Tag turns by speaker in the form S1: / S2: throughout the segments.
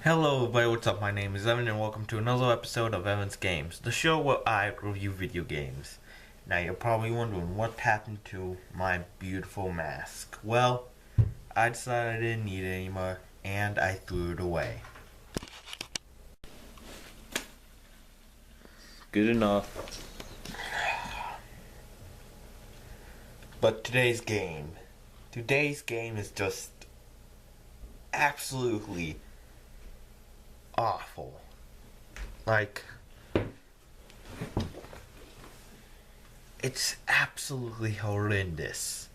S1: Hello everybody, what's up? My name is Evan and welcome to another episode of Evan's Games, the show where I review video games. Now you're probably wondering what happened to my beautiful mask. Well, I decided I didn't need it anymore and I threw it away. Good enough. But today's game is just absolutely awful. Like, it's absolutely horrendous.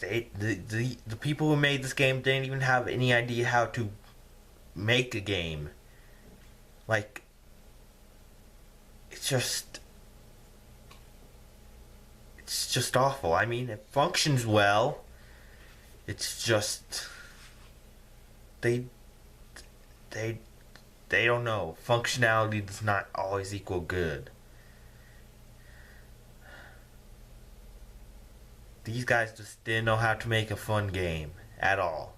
S1: The people who made this game didn't even have any idea how to make a game. Like, it's just awful. I mean, it functions well. It's just they don't know. Functionality does not always equal good. These guys just didn't know how to make a fun game at all.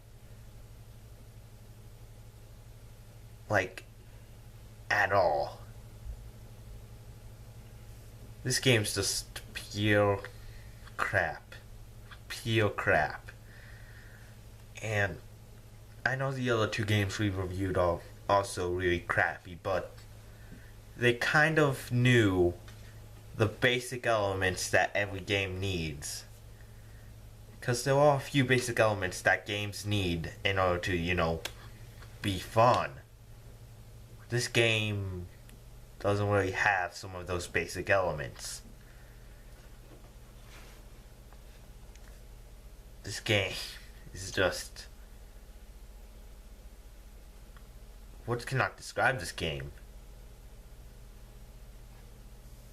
S1: Like, at all. This game's just pure crap. Pure crap. And I know the other two games we've reviewed are also really crappy, but they kind of knew the basic elements that every game needs. Because there are a few basic elements that games need in order to, be fun. This game doesn't really have some of those basic elements. This game is just... Words cannot describe this game.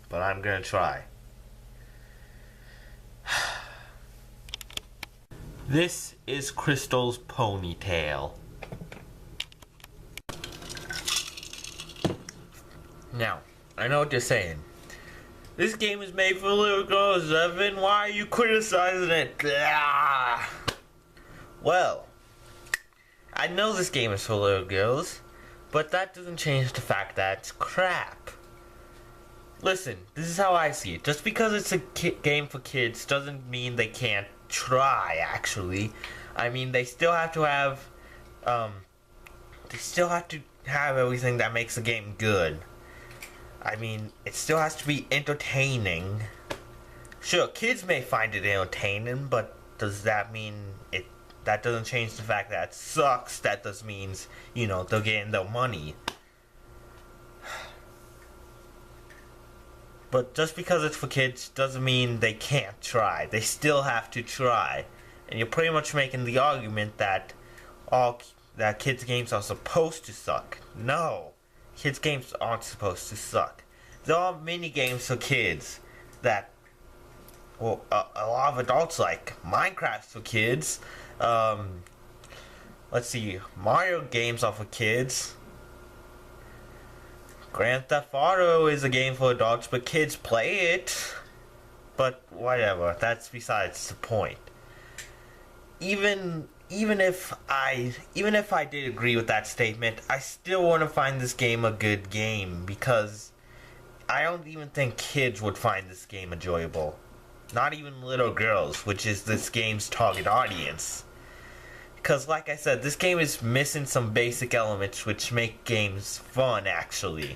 S1: But I'm gonna try. This is Crystal's ponytail. Now, I know what you're saying. This game is made for little girls, Evan. Why are you criticizing it? Ah. Well, I know this game is for little girls, but that doesn't change the fact that it's crap. Listen, this is how I see it. Just because it's a game for kids doesn't mean they can't try, actually. I mean, they still have to have, everything that makes the game good. I mean, it still has to be entertaining. Sure, kids may find it entertaining, but does that mean it? That doesn't change the fact that it sucks. That just means, they're getting their money. But just because it's for kids doesn't mean they can't try. They still have to try. And you're pretty much making the argument that that kids' games are supposed to suck. No. Kids' games aren't supposed to suck. There are many games for kids that, a lot of adults like. Minecraft's for kids. Let's see. Mario games are for kids. Grand Theft Auto is a game for adults, but kids play it. But whatever. That's besides the point. Even if I did agree with that statement, I still want to find this game a good game because I don't even think kids would find this game enjoyable. Not even little girls, which is this game's target audience. Because like I said, this game is missing some basic elements which make games fun, actually.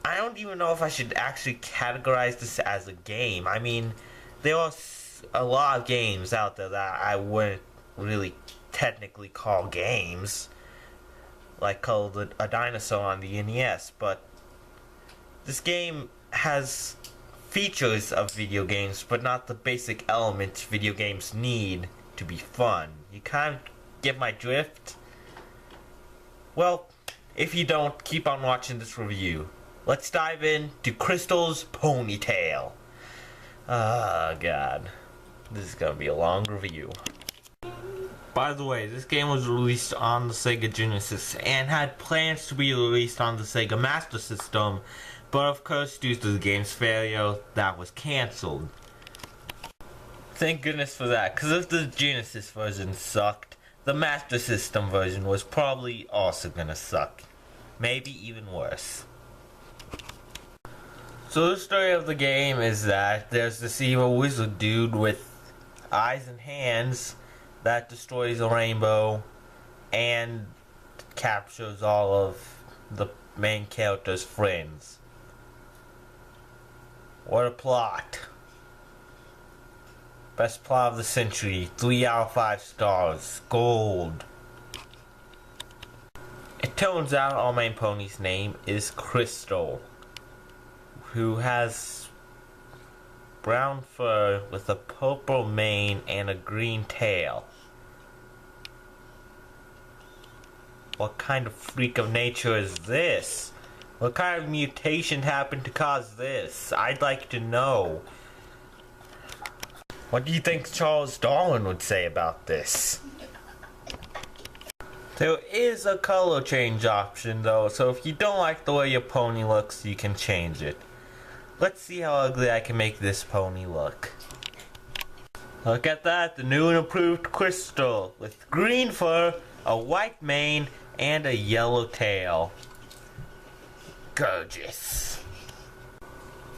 S1: I don't even know if I should actually categorize this as a game. I mean, there are a lot of games out there that I wouldn't really technically call games, like called a dinosaur on the NES, but this game has features of video games, but not the basic elements video games need to be fun. You kind of get my drift? Well, if you don't, keep on watching this review. Let's dive into Crystal's ponytail. Oh god. This is gonna be a long review. By the way, this game was released on the Sega Genesis and had plans to be released on the Sega Master System, but of course due to the game's failure, that was cancelled. Thank goodness for that, because if the Genesis version sucked, the Master System version was probably also gonna suck. Maybe even worse. So the story of the game is that there's this evil wizard dude with eyes and hands that destroys a rainbow and captures all of the main character's friends. What a plot. Best plot of the century. 3 out of 5 stars. Gold. It turns out our main pony's name is Crystal, who has brown fur with a purple mane and a green tail. What kind of freak of nature is this? What kind of mutation happened to cause this? I'd like to know. What do you think Charles Darwin would say about this? There is a color change option though, so if you don't like the way your pony looks, you can change it. Let's see how ugly I can make this pony look. Look at that, the new and improved Crystal, with green fur, a white mane, and a yellow tail. Gorgeous.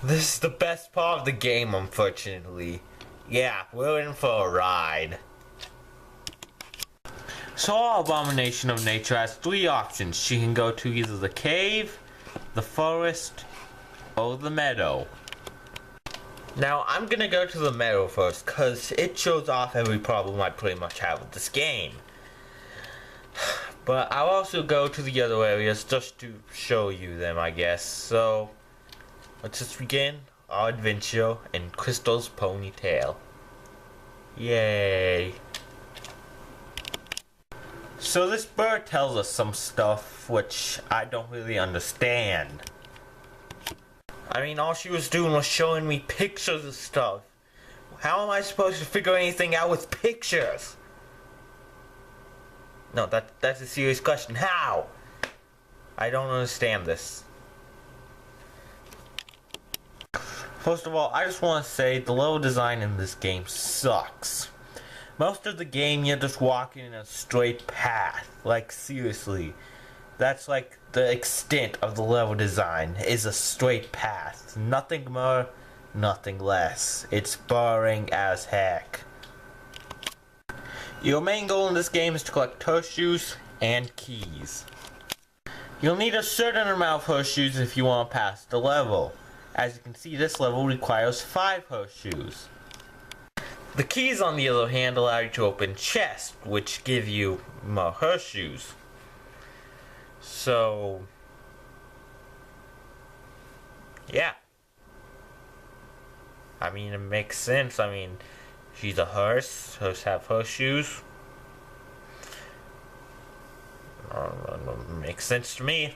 S1: This is the best part of the game, unfortunately. Yeah, we're in for a ride. So our Abomination of Nature has 3 options. She can go to either the cave, the forest, or the meadow. Now I'm gonna go to the meadow first, cause it shows off every problem I pretty much have with this game. But I'll also go to the other areas just to show you them, I guess. So let's just begin our adventure in Crystal's ponytail. Yay. So this bird tells us some stuff which I don't really understand. I mean, all she was doing was showing me pictures of stuff. How am I supposed to figure anything out with pictures? No, that's a serious question. How? I don't understand this. First of all, I just want to say the level design in this game sucks. Most of the game you're just walking in a straight path. Like, seriously. That's like the extent of the level design, is a straight path. Nothing more, nothing less. It's boring as heck. Your main goal in this game is to collect horseshoes and keys. You'll need a certain amount of horseshoes if you want to pass the level. As you can see, this level requires 5 horseshoes. The keys, on the other hand, allow you to open chests, which give you more horseshoes. So, yeah. I mean, it makes sense. I mean, she's a horse. Horses have horseshoes. Makes sense to me.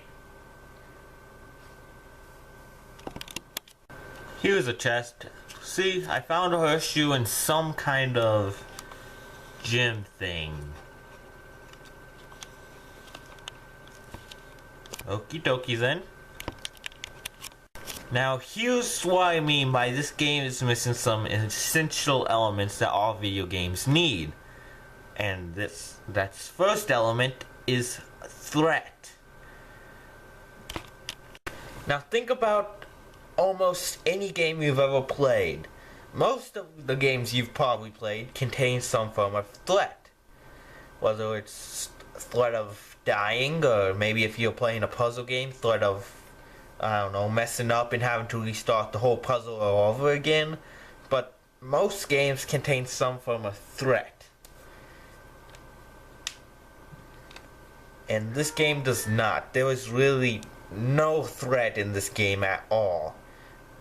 S1: Here's a chest. See, I found a horseshoe in some kind of gym thing. Okie dokie then. Now here's what I mean by this game is missing some essential elements that all video games need. And that first element is threat. Now think about almost any game you've ever played. Most of the games you've probably played contain some form of threat. Whether it's threat of dying, or maybe if you're playing a puzzle game, threat of, I don't know, messing up and having to restart the whole puzzle all over again. But most games contain some form of threat. And this game does not. There is really no threat in this game at all.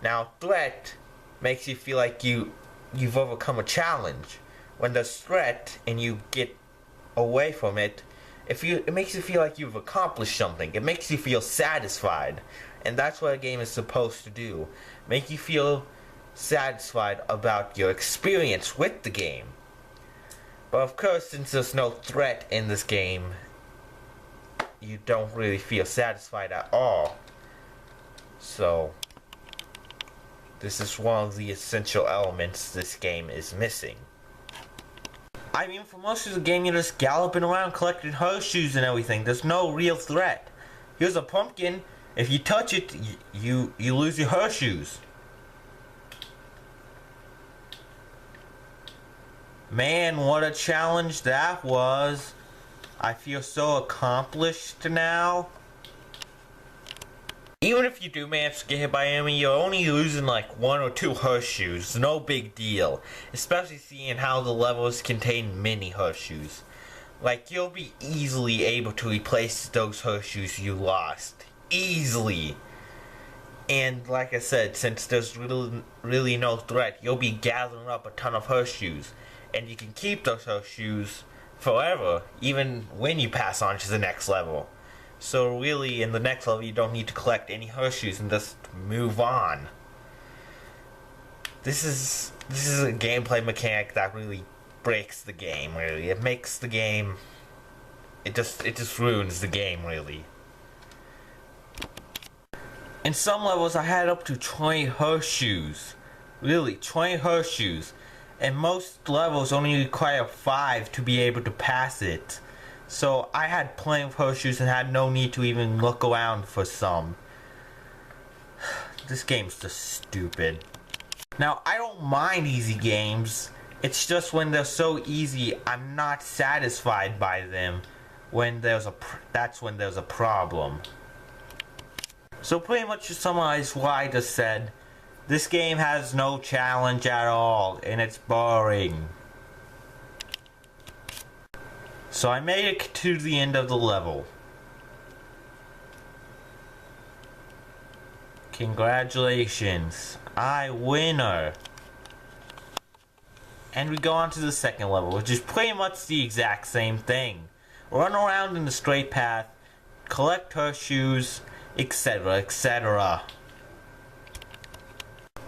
S1: Now, threat makes you feel like you've overcome a challenge. When there's threat and you get away from it, it makes you feel like you've accomplished something. It makes you feel satisfied. And that's what a game is supposed to do. Make you feel satisfied about your experience with the game. But of course, since there's no threat in this game, you don't really feel satisfied at all. So, This is one of the essential elements this game is missing. I mean, for most of the game, you're just galloping around collecting horseshoes and everything. There's no real threat. Here's a pumpkin. If you touch it, you lose your horseshoes. Man, what a challenge that was. I feel so accomplished now. Even if you do manage to get hit by an enemy, you're only losing like 1 or 2 horseshoes. No big deal. Especially seeing how the levels contain mini horseshoes. Like, you'll be easily able to replace those horseshoes you lost. Easily. And like I said, since there's really no threat, you'll be gathering up a ton of horseshoes. And you can keep those horseshoes forever, even when you pass on to the next level. So really, in the next level, you don't need to collect any horseshoes and just move on. This is a gameplay mechanic that really breaks the game. Really, it makes the game. It just ruins the game. Really. In some levels, I had up to 20 horseshoes. Really, 20 horseshoes, and most levels only require 5 to be able to pass it. So I had plenty of horseshoes and had no need to even look around for some. This game's just stupid. Now, I don't mind easy games. It's just when they're so easy, I'm not satisfied by them. That's when there's a problem. So pretty much to summarize what I just said, this game has no challenge at all, and it's boring. So I made it to the end of the level. Congratulations, I winner. And we go on to the second level, which is pretty much the exact same thing. Run around in the straight path, collect horseshoes, etc., etc.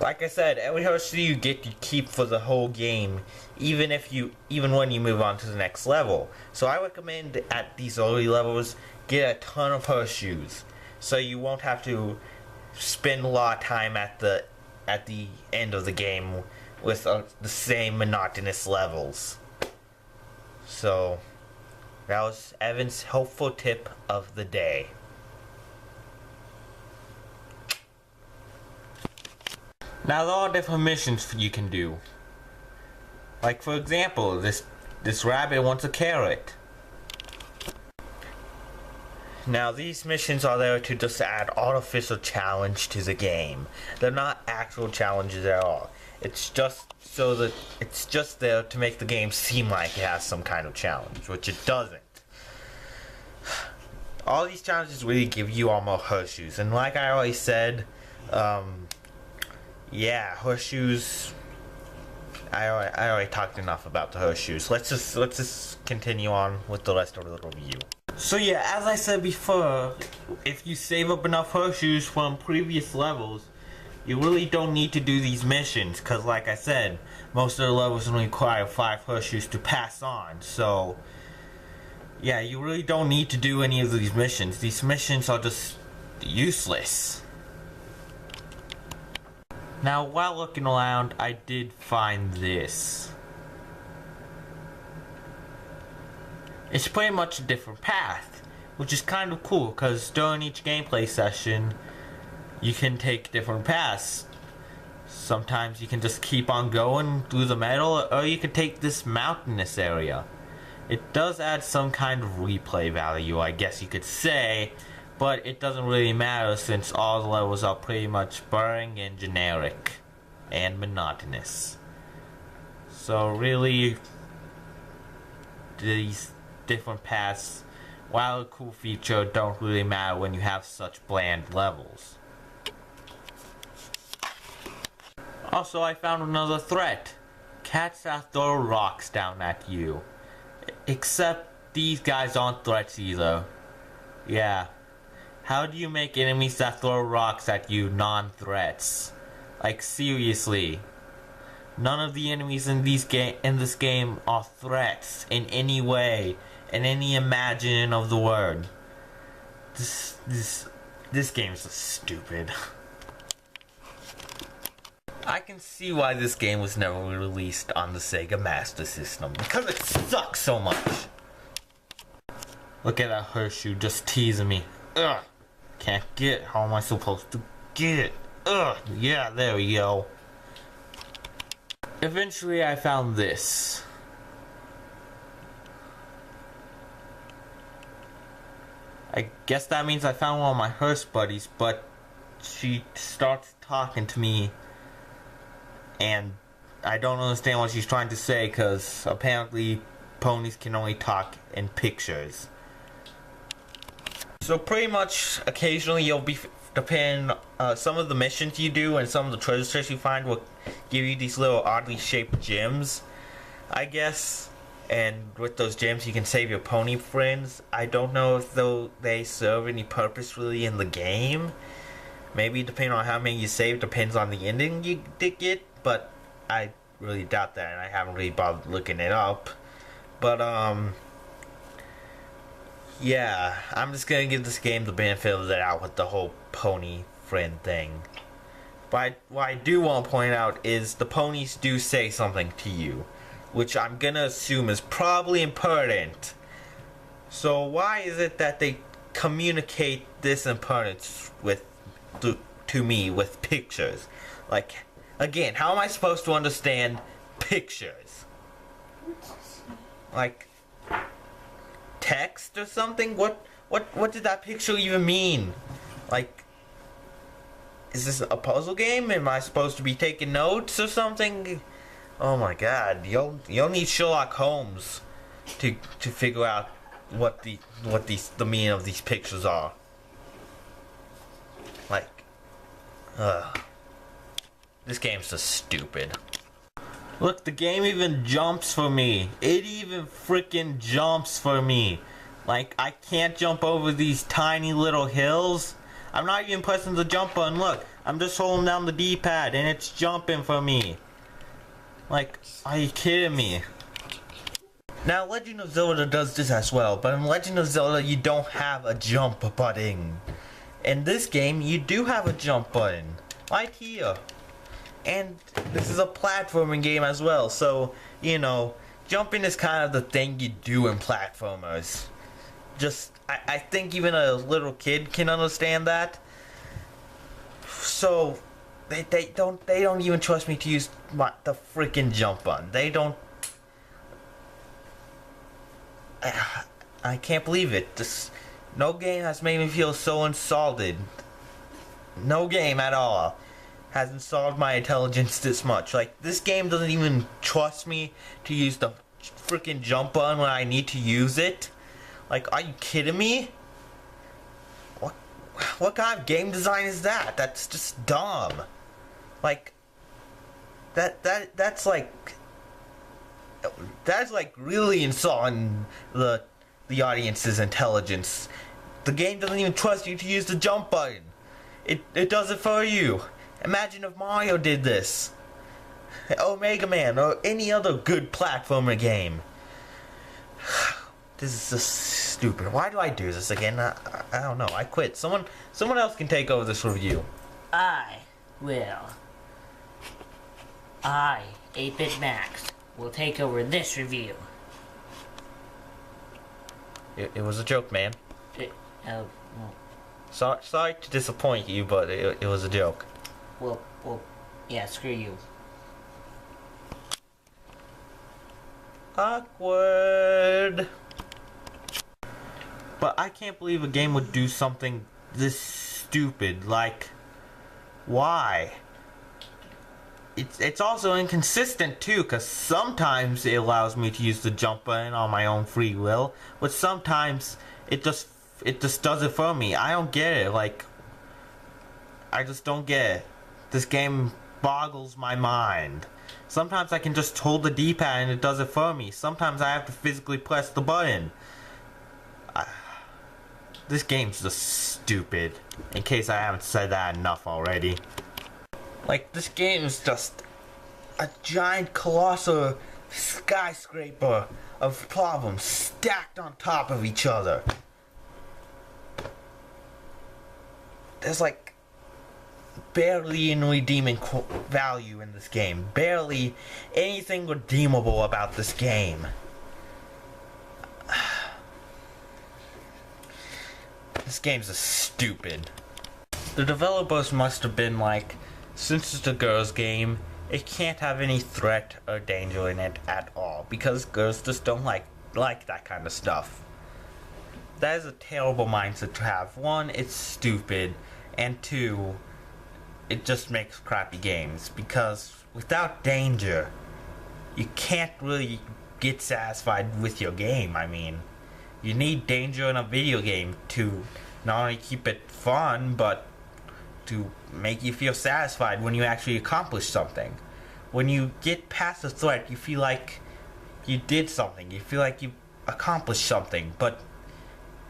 S1: Like I said, every horseshoe you get, you keep for the whole game, even when you move on to the next level. So I recommend at these early levels, get a ton of horseshoes, so you won't have to spend a lot of time at the end of the game with the same monotonous levels. So that was Evan's helpful tip of the day. Now there are different missions you can do. Like for example, this rabbit wants a carrot. Now these missions are there to just add artificial challenge to the game. They're not actual challenges at all. It's just there to make the game seem like it has some kind of challenge, which it doesn't. All these challenges really give you all more horseshoes, and like I already said, yeah, horseshoes. I already talked enough about the horseshoes. Let's just continue on with the rest of the review. So yeah, as I said before, if you save up enough horseshoes from previous levels, you really don't need to do these missions, because like I said, most of the levels only require 5 horseshoes to pass on. So yeah, you really don't need to do any of these missions. These missions are just useless. Now, while looking around, I did find this. It's pretty much a different path, which is kind of cool, because during each gameplay session, you can take different paths. Sometimes you can just keep on going through the meadow, or you can take this mountainous area. It does add some kind of replay value, I guess you could say, but it doesn't really matter since all the levels are pretty much boring and generic and monotonous. So really, these different paths, while a cool feature, don't really matter when you have such bland levels. Also, I found another threat. Cats that throw rocks down at you. Except these guys aren't threats either. Yeah. How do you make enemies that throw rocks at you non-threats? Like seriously. None of the enemies in this game are threats in any way, in any imagining of the word. This game is so stupid. I can see why this game was never released on the Sega Master System. Because it sucks so much. Look at that horseshoe just teasing me. Ugh. Can't get it. How am I supposed to get it? Ugh. Yeah, there we go. Eventually I found this. I guess that means I found one of my hearse buddies, but she starts talking to me and I don't understand what she's trying to say because apparently ponies can only talk in pictures. So pretty much occasionally you'll be some of the missions you do and some of the treasure chests you find will give you these little oddly shaped gems, I guess. And with those gems you can save your pony friends. I don't know if they serve any purpose really in the game. Maybe depending on how many you save depends on the ending you did get, but I really doubt that and I haven't really bothered looking it up. But yeah, I'm just gonna give this game the benefit of the doubt with the whole pony friend thing. But what I do want to point out is the ponies do say something to you, which I'm gonna assume is probably important. So why is it that they communicate this importance to me with pictures? Like, again, how am I supposed to understand pictures? Like text or something? What did that picture even mean? Like, is this a puzzle game? Am I supposed to be taking notes or something? Oh my god, you'll need Sherlock Holmes to figure out what the meaning of these pictures are. Like, this game's just stupid. Look, the game even jumps for me. It even freaking jumps for me. Like, I can't jump over these tiny little hills. I'm not even pressing the jump button. Look, I'm just holding down the D-pad and it's jumping for me. Like, are you kidding me? Now, Legend of Zelda does this as well, but in Legend of Zelda, you don't have a jump button. In this game, you do have a jump button. Right here. And this is a platforming game as well, so, you know, jumping is kind of the thing you do in platformers. I think even a little kid can understand that. So, they don't even trust me to use the freaking jump button. They don't. I can't believe it. No game has made me feel so insulted. No game at all has insulted my intelligence this much. Like, this game doesn't even trust me to use the freaking jump button when I need to use it. Like, are you kidding me? What kind of game design is that? That's just dumb. Like, that's like really insulting the audience's intelligence. The game doesn't even trust you to use the jump button. It does it for you. Imagine if Mario did this. Or Mega Man, or any other good platformer game. This is just stupid. Why do I do this again? I don't know. I quit. Someone else can take over this review.
S2: I will. 8-Bit Max, will take over this review.
S1: It was a joke, man.
S2: Well,
S1: Sorry to disappoint you, but it was a joke.
S2: Well, yeah, screw you.
S1: Awkward. But I can't believe a game would do something this stupid. Like, why? It's also inconsistent too, because sometimes it allows me to use the jump button on my own free will, but sometimes it just does it for me. I don't get it. Like, I just don't get it. This game boggles my mind. Sometimes I can just hold the D-pad and it does it for me. Sometimes I have to physically press the button. This game's just stupid. In case I haven't said that enough already. Like, this game is just a giant colossal skyscraper of problems stacked on top of each other. There's like barely any redeeming value in this game. Barely anything redeemable about this game. This game's a stupid. The developers must have been like, since it's a girls' game, it can't have any threat or danger in it at all, because girls just don't like that kind of stuff. That is a terrible mindset to have. One, it's stupid, and two, it just makes crappy games, because without danger, you can't really get satisfied with your game. I mean, you need danger in a video game to not only keep it fun, but to make you feel satisfied when you actually accomplish something. When you get past a threat, you feel like you did something. You feel like you accomplished something. But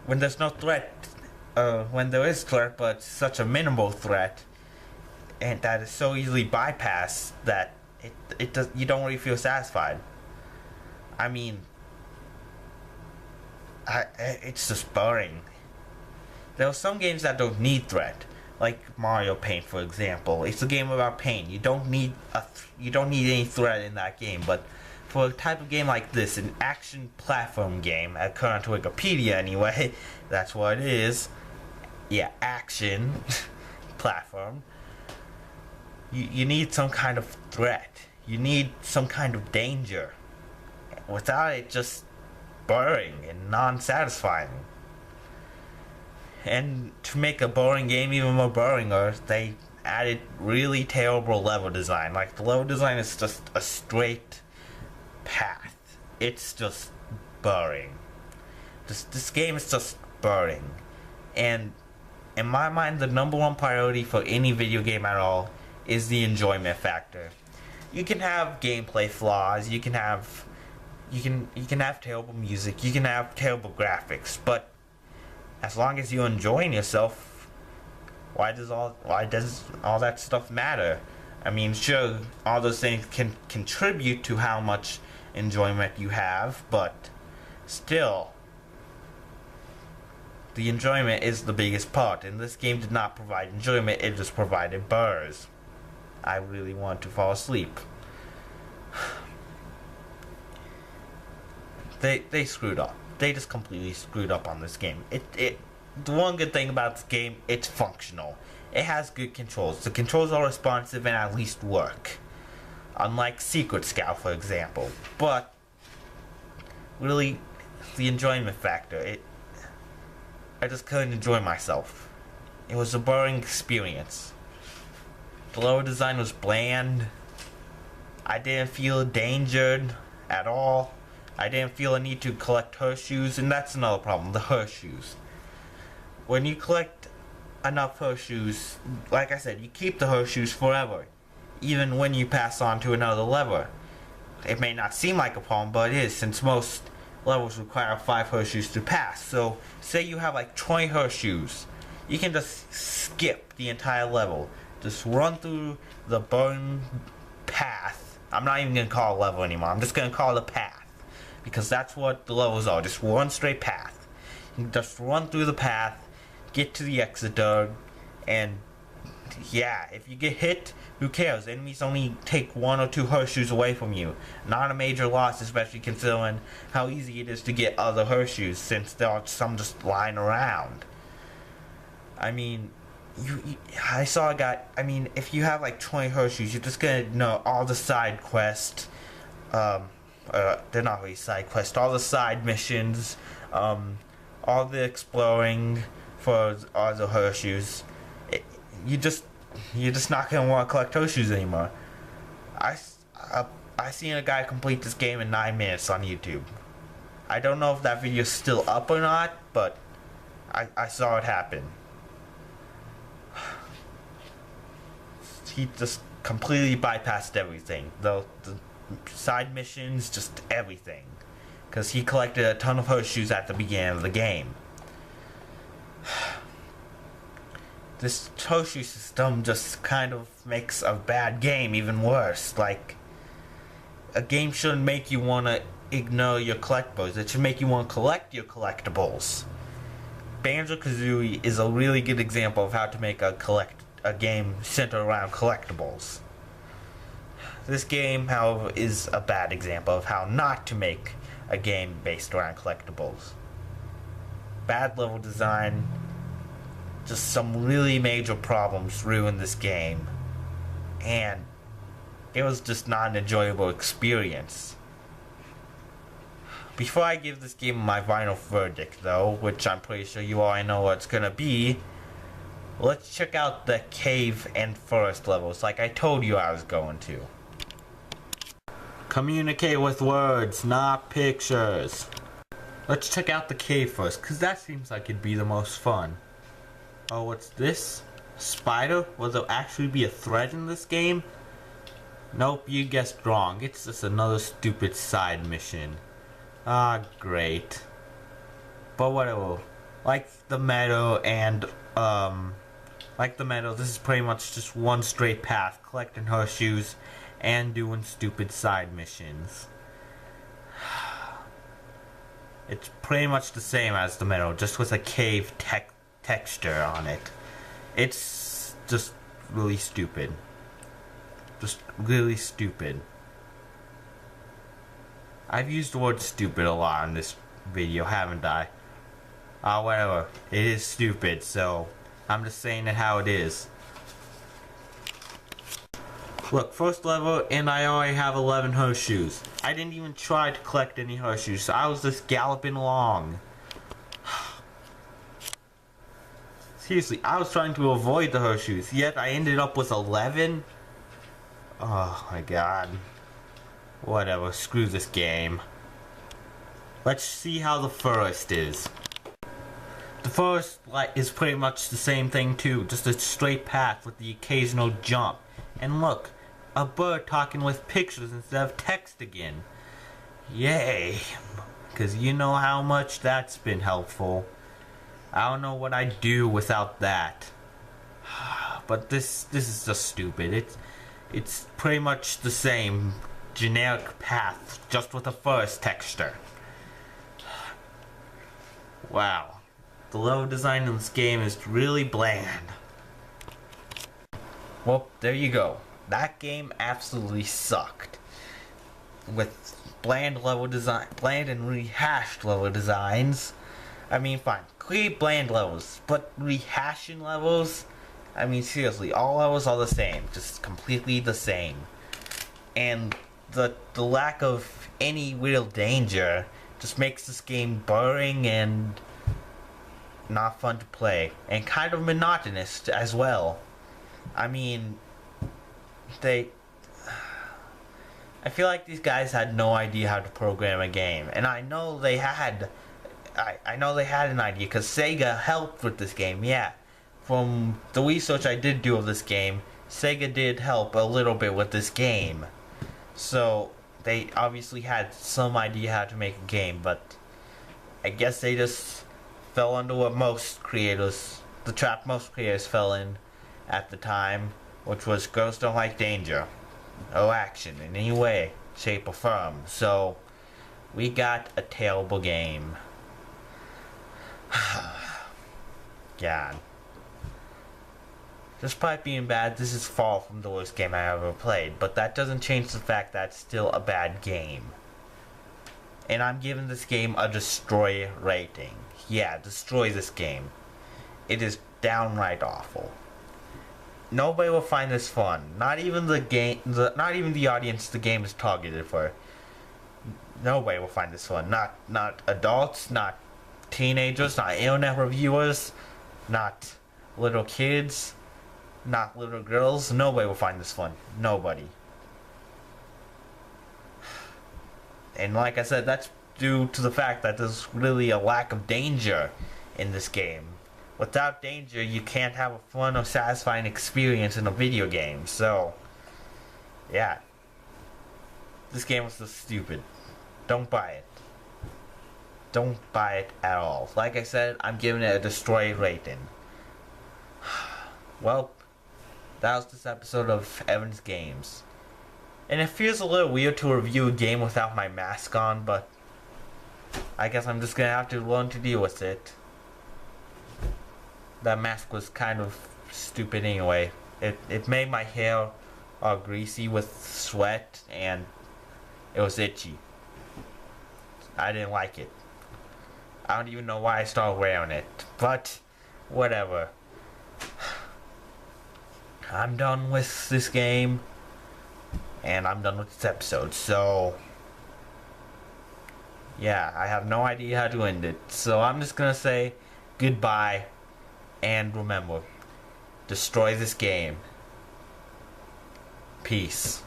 S1: when there's no threat, when there is threat, but such a minimal threat, and that is so easily bypassed that you don't really feel satisfied. I mean, it's just boring. There are some games that don't need threat, like Mario Paint, for example. It's a game about paint. You don't need any threat in that game. But for a type of game like this, an action platform game, according to Wikipedia anyway, that's what it is. Yeah, action platform. You need some kind of threat. You need some kind of danger. Without it, just boring and non-satisfying. And to make a boring game even more boringer, they added really terrible level design. Like, the level design is just a straight path. It's just boring. This game is just boring. And in my mind, the number one priority for any video game at all is the enjoyment factor. You can have gameplay flaws, you can have terrible music, you can have terrible graphics, but as long as you're enjoying yourself, why does all that stuff matter? I mean, sure, all those things can contribute to how much enjoyment you have, but still, the enjoyment is the biggest part, and this game did not provide enjoyment, it just provided burrs. I really want to fall asleep. They screwed up. They just completely screwed up on this game. The one good thing about this game, it's functional. It has good controls. The controls are responsive and at least work. Unlike Secret Scout, for example. But really, the enjoyment factor, I just couldn't enjoy myself. It was a boring experience. The level design was bland. I didn't feel endangered at all. I didn't feel a need to collect horseshoes, and that's another problem, the horseshoes. When you collect enough horseshoes, like I said, you keep the horseshoes forever, even when you pass on to another level. It may not seem like a problem, but it is, since most levels require 5 horseshoes to pass. So, say you have like 20 horseshoes, you can just skip the entire level. Just run through the burn path. I'm not even going to call it a level anymore, I'm just going to call it a path. Because that's what the levels are, just one straight path. You can just run through the path, get to the exit door, and yeah, if you get hit, who cares? Enemies only take 1 or 2 horseshoes away from you. Not a major loss, especially considering how easy it is to get other horseshoes, since there are some just lying around. I mean, I saw a guy, I mean, if you have like 20 horseshoes, you're just gonna know all the side quests, they're not really side quests, all the side missions, all the exploring for all the horseshoes. You're just not gonna want to collect horseshoes anymore. I seen a guy complete this game in 9 minutes on YouTube. I don't know if that video's still up or not, but I saw it happen. He just completely bypassed everything. The side missions, just everything. Because he collected a ton of horseshoes at the beginning of the game. This horseshoe system just kind of makes a bad game even worse. Like, a game shouldn't make you want to ignore your collectibles. It should make you want to collect your collectibles. Banjo-Kazooie is a really good example of how to make a a game centered around collectibles. This game, however, is a bad example of how not to make a game based around collectibles. Bad level design, just some really major problems ruined this game, and it was just not an enjoyable experience. Before I give this game my final verdict, though, which I'm pretty sure you already know what it's gonna be, let's check out the cave and forest levels like I told you I was going to. Communicate with words, not pictures. Let's check out the cave first, because that seems like it'd be the most fun. Oh, what's this? Spider? Will there actually be a threat in this game? Nope, you guessed wrong. It's just another stupid side mission. Ah, great. But whatever. Like the meadow, this is pretty much just one straight path, collecting horseshoes and doing stupid side missions. It's pretty much the same as the meadow, just with a cave texture on it. It's just really stupid. Just really stupid. I've used the word stupid a lot in this video, haven't I? Whatever. It is stupid, so I'm just saying it how it is. Look, first level, and I already have 11 horseshoes. I didn't even try to collect any horseshoes, so I was just galloping along. Seriously, I was trying to avoid the horseshoes, yet I ended up with 11? Oh my god. Whatever, screw this game. Let's see how the forest is. The forest is pretty much the same thing too, just a straight path with the occasional jump. And look, a bird talking with pictures instead of text again. Yay, because you know how much that's been helpful. I don't know what I'd do without that. But this is just stupid. It's pretty much the same generic path, just with a forest texture. Wow. The level design in this game is really bland. Well, there you go. That game absolutely sucked. With bland and rehashed level designs. I mean, fine, create bland levels, but rehashing levels? I mean, seriously, all levels are the same, just completely the same. And the lack of any real danger just makes this game boring and not fun to play, and kind of monotonous as well. I mean, I feel like these guys had no idea how to program a game, and I know they had. I know they had an idea because Sega helped with this game. Yeah, from the research I did do of this game, Sega did help a little bit with this game. So they obviously had some idea how to make a game, but I guess they just fell under what the trap most creators fell in at the time, which was girls don't like danger, no action in any way, shape, or form. So we got a terrible game. God. Despite being bad, this is far from the worst game I ever played, but that doesn't change the fact that it's still a bad game. And I'm giving this game a destroy rating. Yeah, destroy this game. It is downright awful. Nobody will find this fun. Not even the audience the game is targeted for. Nobody will find this fun. Not adults, not teenagers, not internet reviewers, not little kids, not little girls. Nobody will find this fun. Nobody. And like I said, that's due to the fact that there's really a lack of danger in this game. Without danger, you can't have a fun or satisfying experience in a video game. So, yeah. This game was so stupid. Don't buy it. Don't buy it at all. Like I said, I'm giving it a destroy rating. Well, that was this episode of Evan's Games. And it feels a little weird to review a game without my mask on, but I guess I'm just gonna have to learn to deal with it. That mask was kind of stupid anyway. It made my hair all greasy with sweat, and it was itchy. I didn't like it. I don't even know why I started wearing it, but whatever. I'm done with this game, and I'm done with this episode, so yeah, I have no idea how to end it. So I'm just gonna say goodbye, and remember, destroy this game. Peace.